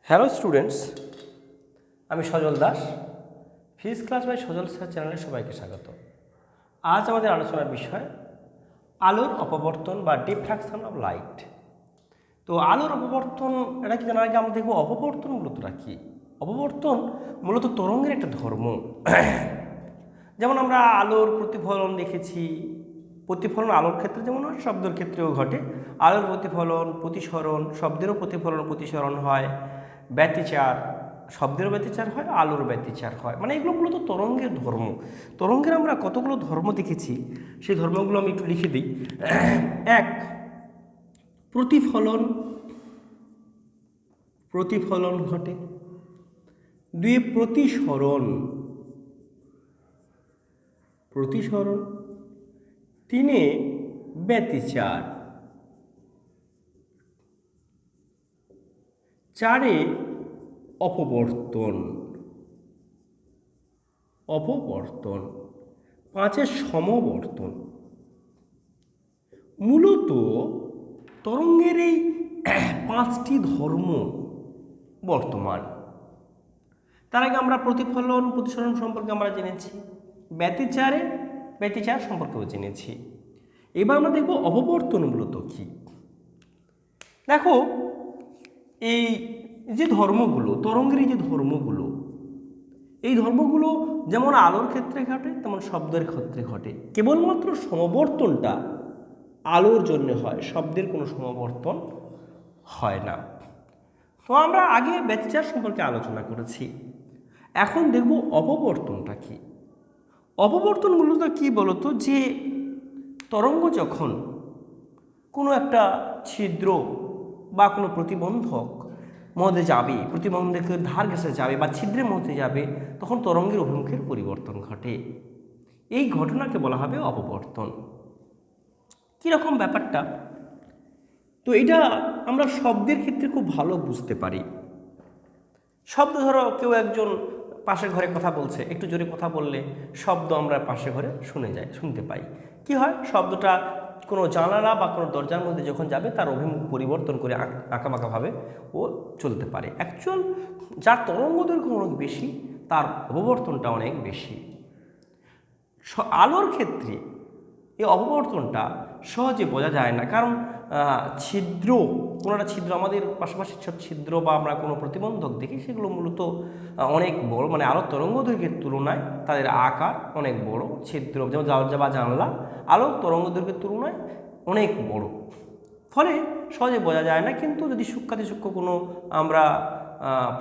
Hello students, আমি Sajal Das. Physics class by Sajal sir চ্যানেলে সবাইকে স্বাগত। আজ আমাদের আলোচনার বিষয় আলোর অপবর্তন বা ডিফ্রাকশন অফ লাইট। তো আলোর অপবর্তন এটা কি জানার আগে আমরা দেখব অপবর্তন মূলতটা কী। অপবর্তন মূলত তরঙ্গের একটা ধর্ম। যেমন আমরা আলোর প্রতিফলন দেখেছি, প্রতিফলন আলোর ক্ষেত্রে যেমন হয় শব্দের ক্ষেত্রেও ঘটে। আলোর প্রতিফলন, প্রতিসরণ, শব্দেরও প্রতিফলন প্রতিসরণ হয়। ব্যতিচার, শব্দেরও ব্যতিচার হয়, আলোর ব্যতিচার হয়। মানে এগুলো মূলত তরঙ্গের ধর্ম। তরঙ্গের আমরা কতগুলো ধর্ম দেখেছি, সেই ধর্মগুলো আমি একটু লিখে দিই। এক, প্রতিফলন, প্রতিফলন ঘটে। দুই, প্রতিসরণ, প্রতিসরণ। তিনে, ব্যতিচার। চারে, অপবর্তন, অপবর্তন। পাঁচে, সমবর্তন। মূলত তরঙ্গের এই পাঁচটি ধর্ম বর্তমান। তার আগে আমরা প্রতিফলন প্রতিসরণ সম্পর্কে আমরা জেনেছি, ব্যতিচার সম্পর্কেও জেনেছি। এবার আমরা দেখব অপবর্তন মূলত কী। দেখো, এই যে ধর্মগুলো, তরঙ্গের এই যে ধর্মগুলো, এই ধর্মগুলো যেমন আলোর ক্ষেত্রে ঘটে তেমন শব্দের ক্ষেত্রে ঘটে। কেবলমাত্র সমবর্তনটা আলোর জন্য হয়, শব্দের কোনো সমবর্তন হয় না। তো আমরা আগে ব্যতিচার সম্পর্কে আলোচনা করেছি, এখন দেখব অপবর্তনটা কি। অপবর্তন মূলত কি বলতো, যে তরঙ্গ যখন কোনো একটা ছিদ্র বা কোনো প্রতিবন্ধক মধ্যে যাবে, প্রতিবন্ধকের ধার ঘেঁষে যাবে বা ছিদ্রের মধ্যে যাবে, তখন তরঙ্গের অভিমুখের পরিবর্তন ঘটে। এই ঘটনাকে বলা হবে অপবর্তন। কীরকম ব্যাপারটা, তো এটা আমরা শব্দের ক্ষেত্রে খুব ভালো বুঝতে পারি। শব্দ, ধরো কেউ একজন পাশের ঘরে কথা বলছে, একটু জোরে কথা বললে শব্দ আমরা পাশের ঘরে শুনতে পাই। কি হয়, শব্দটা কোনো জানালা বা কোনো দরজার মধ্যে যখন যাবে তার অভিমুখ পরিবর্তন করে আঁকাবাঁকাভাবে ও চলতে পারে। অ্যাকচুয়াল যার তরঙ্গ দৈর্ঘ্য অনেক বেশি তার অপবর্তনটা অনেক বেশি। আলোর ক্ষেত্রে এই অপবর্তনটা সহজে বোঝা যায় না, কারণ ছিদ্র, কোনো একটা ছিদ্র, আমাদের পাশাপাশি সব ছিদ্র বা আমরা কোনো প্রতিবন্ধক দেখি, সেগুলো মূলত অনেক বড়, মানে আলোর তরঙ্গ দৈর্ঘ্যের তুলনায় তাদের আকার অনেক বড়। ছিদ্র যেমন দরজা বা জানলা আলোর তরঙ্গ দৈর্ঘ্যের তুলনায় অনেক বড়, ফলে সহজে বোঝা যায় না। কিন্তু যদি সূক্ষ্মাতি সূক্ষ্ম কোনো আমরা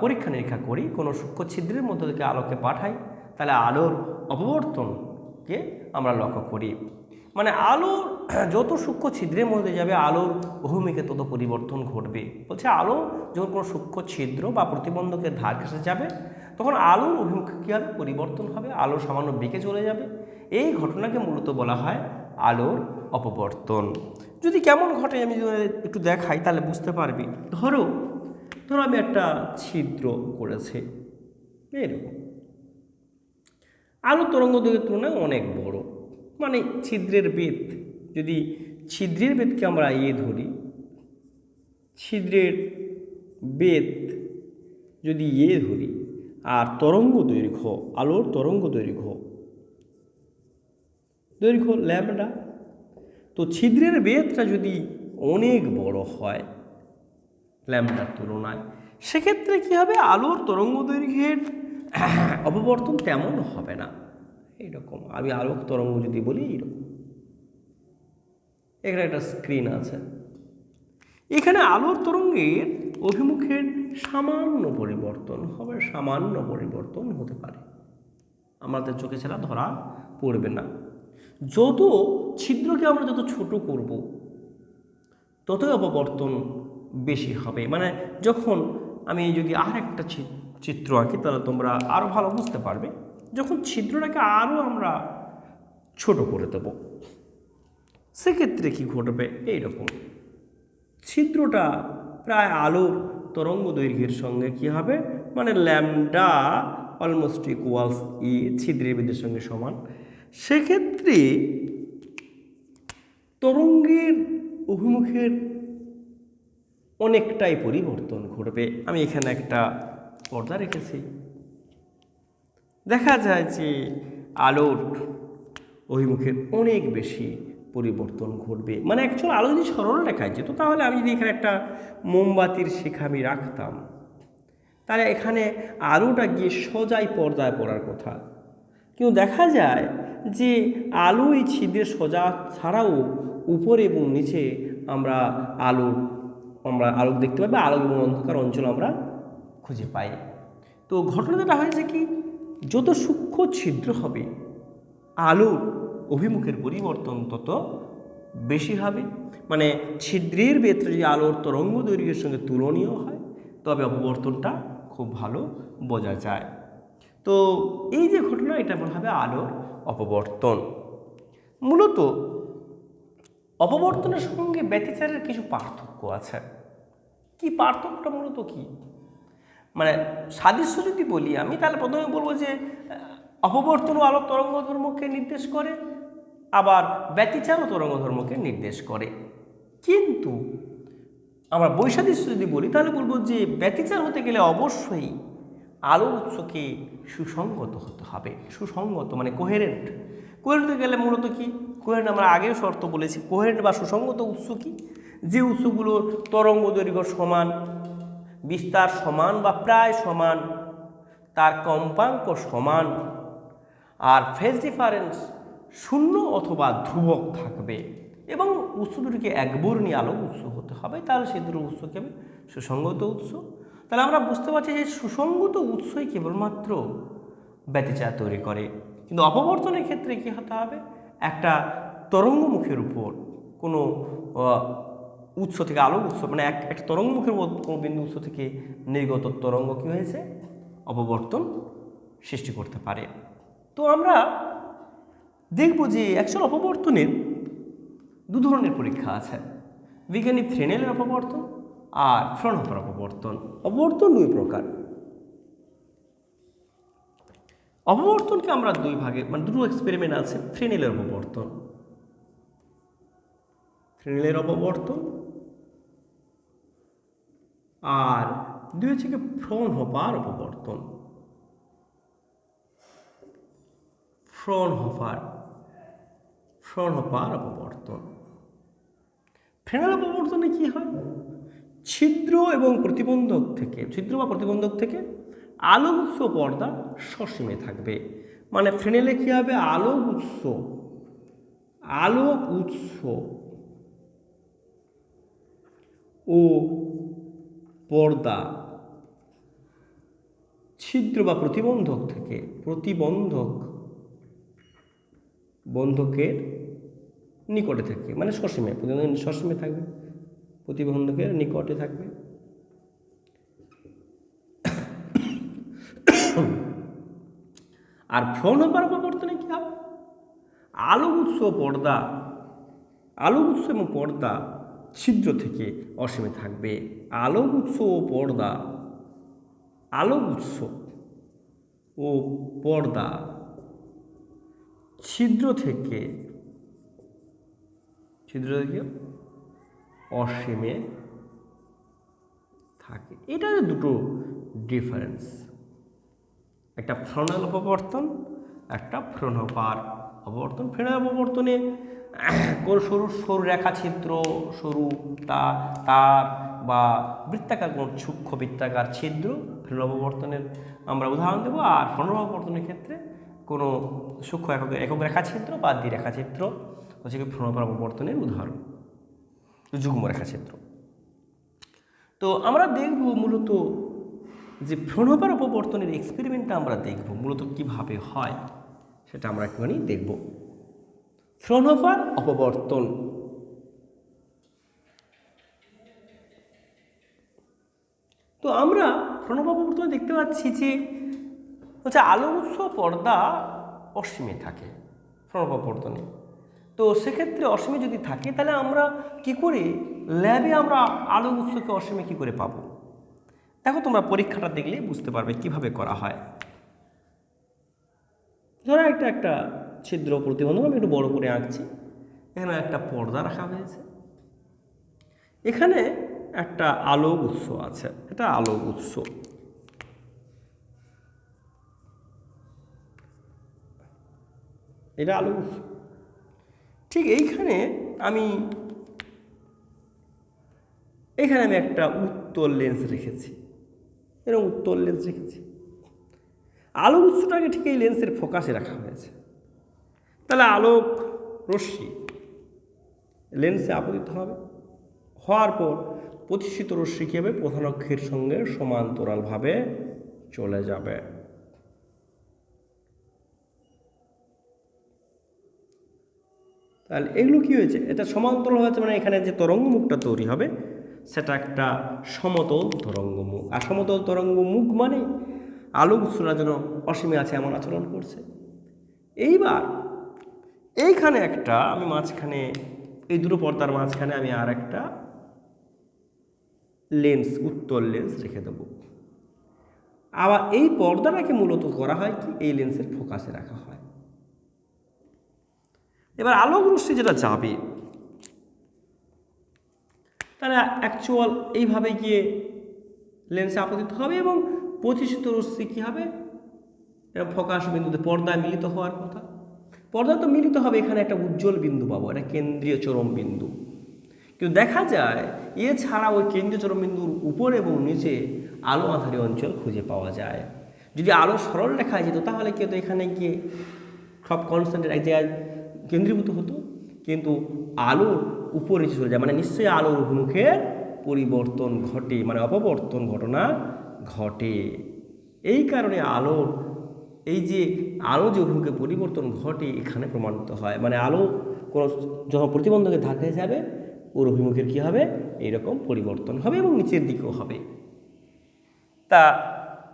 পরীক্ষা নিরীক্ষা করি, কোনো সূক্ষ্ম ছিদ্রের মধ্য থেকে আলোকে পাঠাই, তাহলে আলোর অপবর্তনকে আমরা লক্ষ্য করি। মানে আলোর যত সূক্ষ্ম ছিদ্রের মধ্যে যাবে আলোর অভিমুখে তত পরিবর্তন ঘটবে। বলছে আলো যখন কোনো সূক্ষ্ম ছিদ্র বা প্রতিবন্ধকের ধার ঘেঁষে যাবে, তখন আলোর অভিমুখে কী হবে, পরিবর্তন হবে, আলো সামান্য বেঁকে চলে যাবে। এই ঘটনাকে মূলত বলা হয় আলোর অপবর্তন। যদি কেমন ঘটে আমি যদি একটু দেখাই তাহলে বুঝতে পারবি। ধরো আমি একটা ছিদ্র করেছি, এরকম আলো তরঙ্গ দৈর্ঘ্যের তুলনায় অনেক বড়। মানে ছিদ্রের বেধ, যদি ছিদ্রের বেধকে আমরা ধরি, ছিদ্রের বেধ যদি ধরি, আর তরঙ্গ দৈর্ঘ্য, আলোর তরঙ্গ দৈর্ঘ্য ল্যামডা, তো ছিদ্রের বেধটা যদি অনেক বড় হয় ল্যামডার তুলনায়, সেক্ষেত্রে কী হবে, আলোর তরঙ্গ দৈর্ঘ্যের অপবর্তন তেমন হবে না। এইরকম আমি আলোক তরঙ্গ যদি বলি, এইরকম এখানে একটা স্ক্রিন আছে, এখানে আলোর তরঙ্গের অভিমুখের সামান্য পরিবর্তন হতে পারে, আমাদের চোখে ছাড়া ধরা পড়বে না। যত ছিদ্রকে আমরা যত ছোট করব ততই অপবর্তন বেশি হবে। মানে যখন আমি যদি আর একটা চিত্র আঁকি তাহলে তোমরা আরও ভালো বুঝতে পারবে। যখন ছিদ্রটাকে আরও আমরা ছোট করে দেব, সেক্ষেত্রে কি ঘটবে, এইরকম ছিদ্রটা প্রায় আলোর তরঙ্গ দৈর্ঘ্যের সঙ্গে কি হবে, মানে ল্যামডা অলমোস্ট ইকুয়ালস ছিদ্রের বেধের সঙ্গে সমান। সেক্ষেত্রে তরঙ্গের অভিমুখের অনেকটাই পরিবর্তন ঘটবে। আমি এখানে একটা পর্দা রেখেছি, দেখা যায় যে আলোর অভিমুখের অনেক বেশি পরিবর্তন ঘটবে। মানে অ্যাকচুয়াল আলো যদি সরল রেখায় যেত, তাহলে আমি যদি এখানে একটা মোমবাতির শিখা আমি রাখতাম, তাহলে এখানে আলোটা গিয়ে সোজাই পর্দায় পড়ার কথা। কিন্তু দেখা যায় যে আলো এই ছিদ্রের সোজা ছাড়াও উপরে এবং নিচে আমরা আলো দেখতে পাই, বা আলো এবং অন্ধকার অঞ্চল আমরা খুঁজে পাই। তো ঘটনা যেটা হয়েছে কি, যত সূক্ষ্ম ছিদ্র হবে আলোর অভিমুখের পরিবর্তন তত বেশি হবে। মানে ছিদ্রের ভেতরে যদি আলোর তরঙ্গ দৈর্ঘ্যের সঙ্গে তুলনীয় হয়, তবে অপবর্তনটা খুব ভালো বোঝা যায়। তো এই যে ঘটনা, এটা বলা হবে আলোর অপবর্তন। মূলত অপবর্তনের সঙ্গে ব্যতিচারের কিছু পার্থক্য আছে। কি পার্থক্যটা মূলত কি? মানে সাদৃশ্য যদি বলি আমি, তাহলে প্রথমে বলবো যে অপবর্তন ও আলোর তরঙ্গ ধর্মকে নির্দেশ করে, আবার ব্যতিচার ও তরঙ্গ ধর্মকে নির্দেশ করে। কিন্তু আমরা বৈসাদৃশ্য যদি বলি, তাহলে বলবো যে ব্যতিচার হতে গেলে অবশ্যই আলোর উৎসকে সুসংগত হতে হবে। সুসংগত মানে কোহেরেন্ট। কোহেরেন্ট হতে গেলে মূলত কি, কোহেরেন্ট আমরা আগেও শর্ত বলেছি। কোহেরেন্ট বা সুসংগত উৎস কি, যে উৎসগুলোর তরঙ্গ দৈর্ঘ্য সমান, বিস্তার সমান বা প্রায় সমান, তার কম্পাঙ্ক সমান, আর ফেজ ডিফারেন্স শূন্য অথবা ধ্রুবক থাকবে, এবং উৎস দুটিকে একবর্ণী আলো উৎস হতে হবে, তাহলে সেই দুটো উৎসকে হবে সুসংগত উৎস। তাহলে আমরা বুঝতে পারছি যে সুসংগত উৎসই কেবলমাত্র ব্যতিচার তৈরি করে। কিন্তু অপবর্তনের ক্ষেত্রে কী হতে হবে, একটা তরঙ্গমুখের উপর কোনো উৎস থেকে আলো উৎস, মানে একটা তরঙ্গমুখের কোনো বিন্দু উৎস থেকে নির্গত তরঙ্গ কী হয়েছে, অপবর্তন সৃষ্টি করতে পারে। তো আমরা দেখব যে অ্যাকচুয়াল অপবর্তনের দু ধরনের পরীক্ষা আছে, বিজ্ঞানী ফ্রেনেলের অপবর্তন আর ফ্রনহোফার অপবর্তন। অপবর্তন দুই প্রকার। অপবর্তনকে আমরা দুই ভাগে, মানে দুটো এক্সপেরিমেন্ট আছে। ফ্রেনেলের অপবর্তন, ফ্রেনেলের অপবর্তন, আর দুই হচ্ছে কি ফ্রনহোফার অপবর্তন। ফ্রনহোফার অপবর্তন। ফ্রেনেল অপবর্তনে কি হয়, ছিদ্র এবং প্রতিবন্ধক থেকে, ছিদ্র বা প্রতিবন্ধক থেকে আলোক উৎস পর্দা সসীমে থাকবে। মানে ফ্রেনেলে কী হবে, আলোক উৎস ও পর্দা ছিদ্র বা প্রতিবন্ধক থেকে, বন্ধকের নিকটে থাকে, মানে সসীমে, সসীমে থাকবে, প্রতিবন্ধকের নিকটে থাকবে। আর ফ্রনহোফার অপবর্তনে কি হবে, আলোক উৎস এবং পর্দা ছিদ্র থেকে অসীমে থাকবে। আলোক উৎস ও পর্দা ছিদ্র থেকে অসীমে থাকে। এটা দুটো ডিফারেন্স, একটা ফ্রেনেল অপবর্তন, একটা ফ্রনহোফার অপবর্তন। ফ্রেনেল অপবর্তনে কোনো সরু রেখাছিদ্র, সরু তার বা বৃত্তাকার কোনো সূক্ষ্ম বৃত্তাকার ছিদ্র ফ্রেনেল অপবর্তনের আমরা উদাহরণ দেবো। আর ফ্রনহোফার অপবর্তনের ক্ষেত্রে কোনো সূক্ষ্ম একক রেখাছিদ্র বা দ্বিরেখাছিদ্র হচ্ছে কি ফ্রনহোফার অপবর্তনের উদাহরণ, যুগ্ম রেখাছিদ্র। তো আমরা দেখব মূলত যে ফ্রনহোফার অপবর্তনের এক্সপেরিমেন্টটা আমরা দেখব মূলত কিভাবে হয়, সেটা আমরা একটুখানি দেখব। ফ্রনহোফার অপবর্তন। তো আমরা ফ্রনহোফার অপবর্তনে দেখতে পাচ্ছি যে হচ্ছে আলো উৎস পর্দা অসীমে থাকে ফ্রনহোফার অপবর্তনে। তো সেক্ষেত্রে অসীমে যদি থাকে, তাহলে আমরা কি করে ল্যাবে আমরা আলো উৎসকে অসীমে কি করে পাবো? দেখো, তোমরা পরীক্ষাটা দেখলে বুঝতে পারবে কিভাবে করা হয়। ধরো একটা ছিদ্র প্রতিবন্ধক আমি একটু বড় করে আঁকছি। এখানে একটা পর্দা রাখা হয়েছে। এখানে একটা আলোক উৎস আছে, এটা আলোক উৎস। এটা আলোক উৎস। ঠিক এইখানে আমি একটা উত্তল লেন্স রেখেছি, এরকম উত্তল লেন্স রেখেছি। আলোক উৎসটাকে ঠিক এই লেন্সের ফোকাসে রাখা হয়েছে। তাহলে আলোক রশ্মি লেন্সে আপতিত হবে, হওয়ার পর প্রতিষ্ঠিত রশ্মি কী হবে, প্রধান অক্ষের সঙ্গে সমান্তরালভাবে চলে যাবে। তাহলে এগুলো কী হয়েছে, এটা সমান্তরাল হয়েছে, মানে এখানে যে তরঙ্গমুখটা তৈরি হবে সেটা একটা সমতল তরঙ্গমুখ। আর সমতল তরঙ্গমুখ মানে আলোক উৎসটা যেন অসীমে আছে এমন আচরণ করছে। এইবার এইখানে একটা আমি মাঝখানে, এই দুটো পর্দার মাঝখানে আমি আর একটা লেন্স, উত্তল লেন্স রেখে দেব। আবার এই পর্দাটাকে মূলত করা হয় কি, এই লেন্সের ফোকাসে রাখা হয়। এবার আলোক রশ্মি যেটা যাবে তাহলে অ্যাকচুয়াল এইভাবে গিয়ে লেন্সে আপতিত হবে এবং প্রতিষ্ঠিত রশ্মি কী হবে, ফোকাস বিন্দুতে পর্দায় মিলিত হওয়ার কথা। পর্দা তো মিলিত হবে, এখানে একটা উজ্জ্বল বিন্দু পাবো, এটা কেন্দ্রীয় চরম বিন্দু। কিন্তু দেখা যায় এছাড়া ওই কেন্দ্রীয় চরম বিন্দুর উপর এবং নিচে আলো আঁধারি অঞ্চল খুঁজে পাওয়া যায়। যদি আলো সরল রেখায় যেত তাহলে কিন্তু এখানে গিয়ে সব কনস্ট্যান্টের এক জায়গায় কেন্দ্রীভূত হতো, কিন্তু আলোর উপরে নিচে চলে যায়, মানে নিশ্চয়ই আলোর অভিমুখের পরিবর্তন ঘটে, মানে অপবর্তন ঘটনা ঘটে। এই কারণে আলোর এই যে যে অভিমুখে পরিবর্তন ঘটে এখানে প্রমাণিত হয়, মানে আলো কোনো যখন প্রতিবন্ধকের ধাক্কায় যাবে ওর অভিমুখের কী হবে, এইরকম পরিবর্তন হবে এবং নিচের দিকেও হবে। তা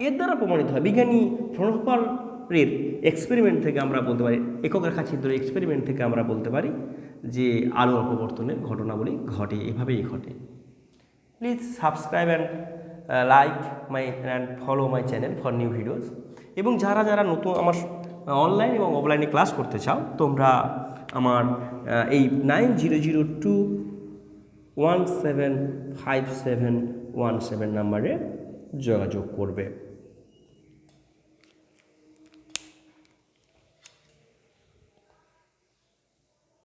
এর দ্বারা প্রমাণিত হয়, বিজ্ঞানী ফ্রনহোফারের এক্সপেরিমেন্ট থেকে আমরা বলতে পারি, একক রেখা ছিদ্র এক্সপেরিমেন্ট থেকে আমরা বলতে পারি যে আলোর অপবর্তনের ঘটনাবলী ঘটে, এভাবেই ঘটে। Please subscribe and like my and follow my channel for new videos. এবং যারা যারা নতুন আমার অনলাইন এবং অফলাইনে ক্লাস করতে চাও তোমরা আমার এই 9002175717 নাম্বারে যোগাযোগ করবে।